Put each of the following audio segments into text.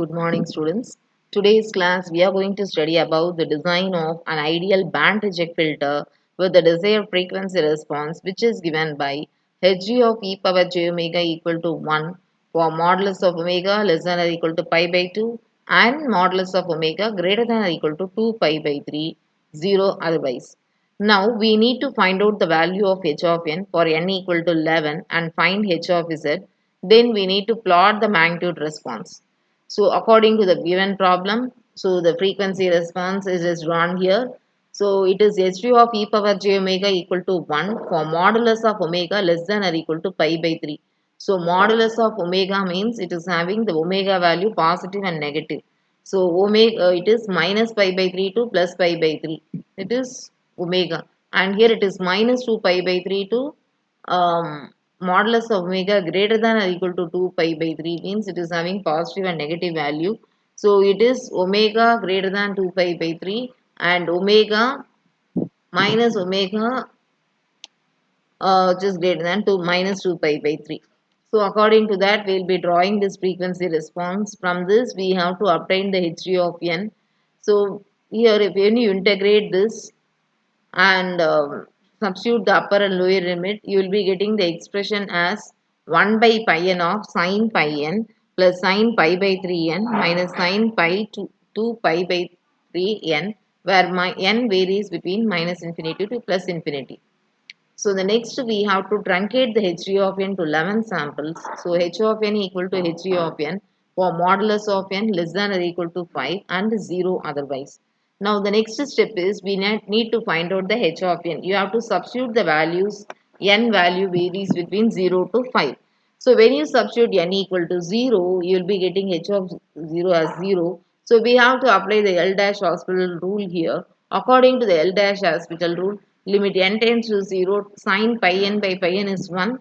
good morning students. Today's class we are going to study about the design of an ideal band reject filter with the desired frequency response which is given by Hg of e power j omega equal to 1 for modulus of omega less than or equal to pi by 2 and modulus of omega greater than or equal to 2 pi by 3, 0 otherwise. Now we need to find out the value of h of n for n equal to 11 and find h of z. Then we need to plot the magnitude response. So according to the given problem, so the frequency response is drawn here. So it is h2 of e power j omega equal to 1 for modulus of omega less than or equal to pi by 3. So modulus of omega means it is having the omega value positive and negative. So omega it is minus pi by 3 to plus pi by 3. It is omega, and here it is minus 2 pi by 3 to modulus of omega greater than or equal to 2 pi by 3 means it is having positive and negative value. So it is omega greater than 2 pi by 3 and omega minus omega which is greater than 2 minus 2 pi by 3. So according to that we will be drawing this frequency response. From this we have to obtain the Hg of n. So here if when you integrate this and substitute the upper and lower limit, you will be getting the expression as 1 by pi n of sine pi n plus sine pi by 3n minus sine pi to 2 pi by 3n, where my n varies between minus infinity to plus infinity. So the next we have to truncate the Hg of n to 11 samples. So H of n equal to Hg of n for modulus of n less than or equal to 5 and 0 otherwise. Now the next step is we need to find out the H of n. You have to substitute the values. N value varies between 0 to 5. So when you substitute n equal to 0, you will be getting H of 0 as 0. So we have to apply the L dash hospital rule here. According to the L dash hospital rule, limit n tends to 0, sin pi n by pi n is 1,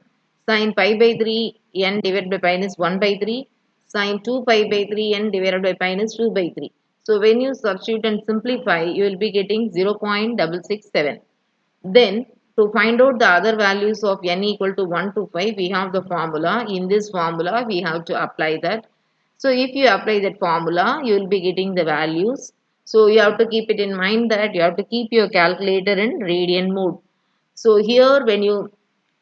sin pi by 3 n divided by pi n is 1 by 3, sin 2 pi by 3 n divided by pi n is 2 by 3. So when you substitute and simplify, you will be getting 0.667. Then to find out the other values of n equal to 1 to 5, we have the formula. In this formula, we have to apply that. So if you apply that formula, you will be getting the values. So you have to keep it in mind that you have to keep your calculator in radian mode. So here when you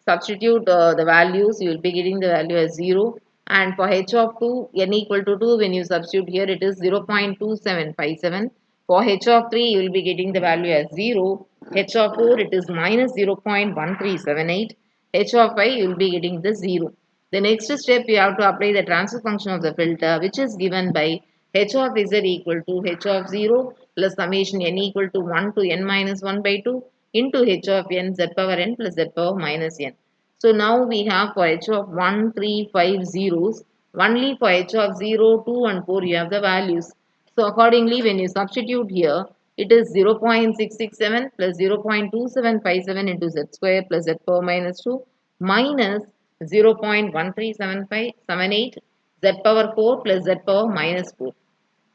substitute the values, you will be getting the value as 0. And for h of 2, n equal to 2, when you substitute here, it is 0.2757. For h of 3, you will be getting the value as 0. H of 4, it is minus 0.1378. H of 5, you will be getting the 0. The next step, you have to apply the transfer function of the filter, which is given by h of z equal to h of 0 plus summation n equal to 1 to n minus 1 by 2 into h of n z power n plus z power minus n. So now we have for h of 1, 3, 5 zeros. Only for h of 0, 2 and 4 you have the values. So accordingly when you substitute here, it is 0.667 plus 0.2757 into z square plus z power minus 2 minus 0.137578 z power 4 plus z power minus 4.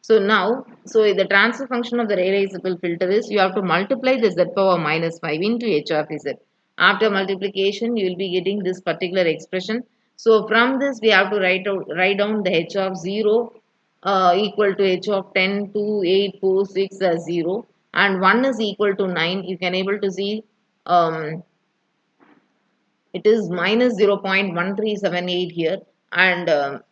So now, so the transfer function of the realizable filter is you have to multiply the z power minus 5 into h of z. After multiplication, you will be getting this particular expression. So from this, we have to write down the h of 0 equal to h of 10, 2, 8, 4, 6 as 0 and 1 is equal to 9. You can able to see it is minus 0.1378 here and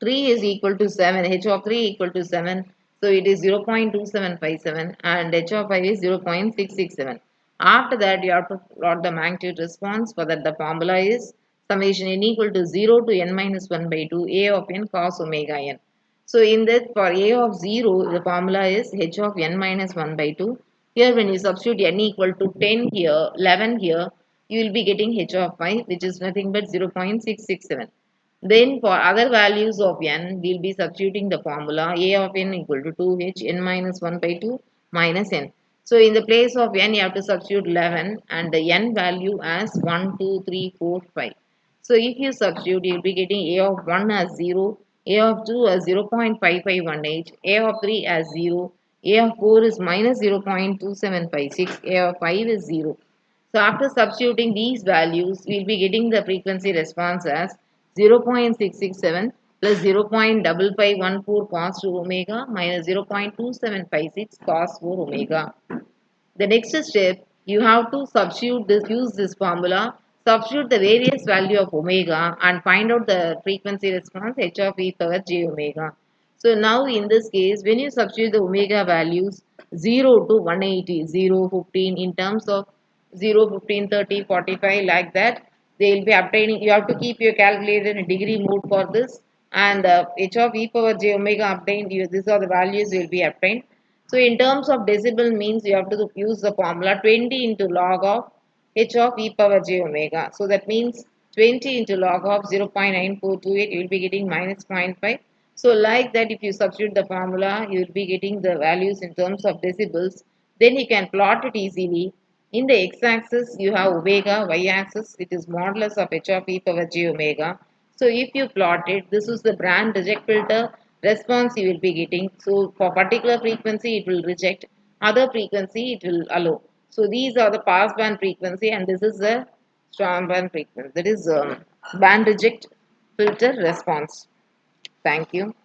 3 is equal to 7, h of 3 equal to 7. So it is 0.2757 and h of 5 is 0.667. After that you have to plot the magnitude response. For that the formula is summation n equal to 0 to n minus 1 by 2 a of n cos omega n. So in that for a of 0 the formula is h of n minus 1 by 2. Here when you substitute n equal to 10 here, 11 here, you will be getting h of 5 which is nothing but 0.667. Then for other values of n, we will be substituting the formula a of n equal to 2h n minus 1 by 2 minus n. So in the place of n, you have to substitute 11 and the n value as 1, 2, 3, 4, 5. So if you substitute, you will be getting a of 1 as 0, a of 2 as 0.5518, a of 3 as 0, a of 4 is minus 0.2756, a of 5 is 0. So after substituting these values, we will be getting the frequency response as 0.667 plus 0.5514 cos 2 omega minus 0.2756 cos 4 omega. The next step, you have to substitute this, use this formula, substitute the various value of omega and find out the frequency response h of e power j omega. So now in this case, when you substitute the omega values 0 to 180, 0, 15 in terms of 0, 15, 30, 45 like that, they will be obtaining, you have to keep your calculator in a degree mode for this and h of e power j omega obtained, these are the values you will be obtained. So in terms of decibel means you have to use the formula 20 into log of h of e power j omega. So that means 20 into log of 0.9428 you will be getting minus zero point 0.5. So like that if you substitute the formula you will be getting the values in terms of decibels. Then you can plot it easily. In the x-axis you have omega, y-axis it is modulus of h of e power j omega. So if you plot it, this is the band reject filter response you will be getting. So for particular frequency it will reject, other frequency it will allow. So these are the pass band frequency and this is the strong band frequency. That is band reject filter response. Thank you.